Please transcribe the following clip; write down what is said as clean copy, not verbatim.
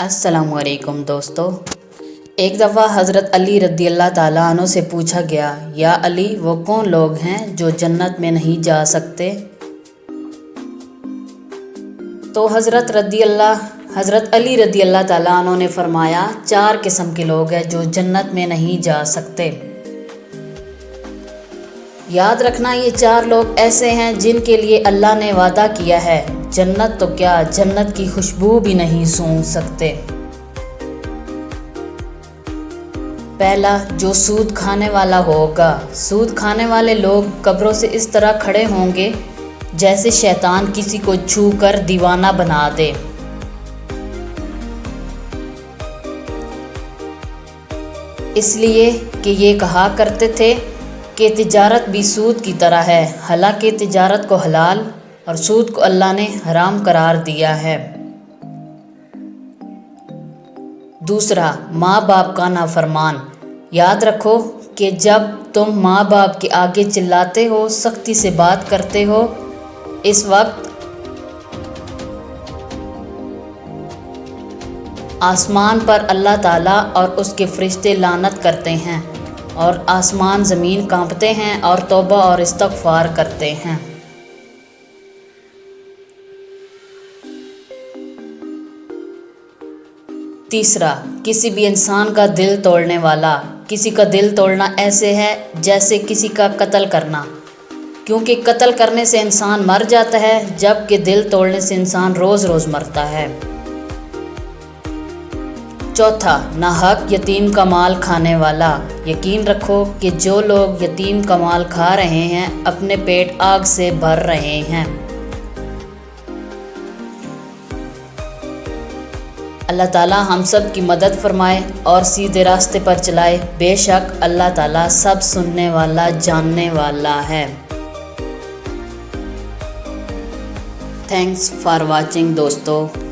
अस्सलाम वालेकुम दोस्तों। एक दफ़ा हज़रत अली रज़ी अल्लाह ताला अन्हु से पूछा गया, या अली वो कौन लोग हैं जो जन्नत में नहीं जा सकते। तो हज़रत अली रज़ी अल्लाह ताला अन्हु ने फरमाया, 4 किस्म के लोग हैं जो जन्नत में नहीं जा सकते। याद रखना, ये 4 लोग ऐसे हैं जिनके लिए अल्लाह ने वादा किया है, जन्नत तो क्या जन्नत की खुशबू भी नहीं सूंघ सकते। पहला, जो सूद खाने वाला होगा। सूद खाने वाले लोग कब्रों से इस तरह खड़े होंगे जैसे शैतान किसी को छू कर दीवाना बना दे। इसलिए कि ये कहा करते थे कि तिजारत भी सूद की तरह है, हालांकि तिजारत को हलाल और सूद को अल्लाह ने हराम करार दिया है। दूसरा, माँ बाप का नाफरमान। याद रखो कि जब तुम माँ बाप के आगे चिल्लाते हो, सख्ती से बात करते हो, इस वक्त आसमान पर अल्लाह ताला और उसके फरिश्ते लानत करते हैं और आसमान ज़मीन कांपते हैं और तौबा और इस्तग़फ़ार करते हैं। तीसरा, किसी भी इंसान का दिल तोड़ने वाला। किसी का दिल तोड़ना ऐसे है जैसे किसी का कत्ल करना, क्योंकि कत्ल करने से इंसान मर जाता है, जबकि दिल तोड़ने से इंसान रोज़ रोज़ मरता है। चौथा, नाहक यतीम का माल खाने वाला। यकीन रखो कि जो लोग यतीम का माल खा रहे हैं, अपने पेट आग से भर रहे हैं। अल्लाह ताला हम सब की मदद फरमाए और सीधे रास्ते पर चलाए। बेशक अल्लाह ताला सब सुनने वाला, जानने वाला है। थैंक्स फॉर वाचिंग दोस्तों।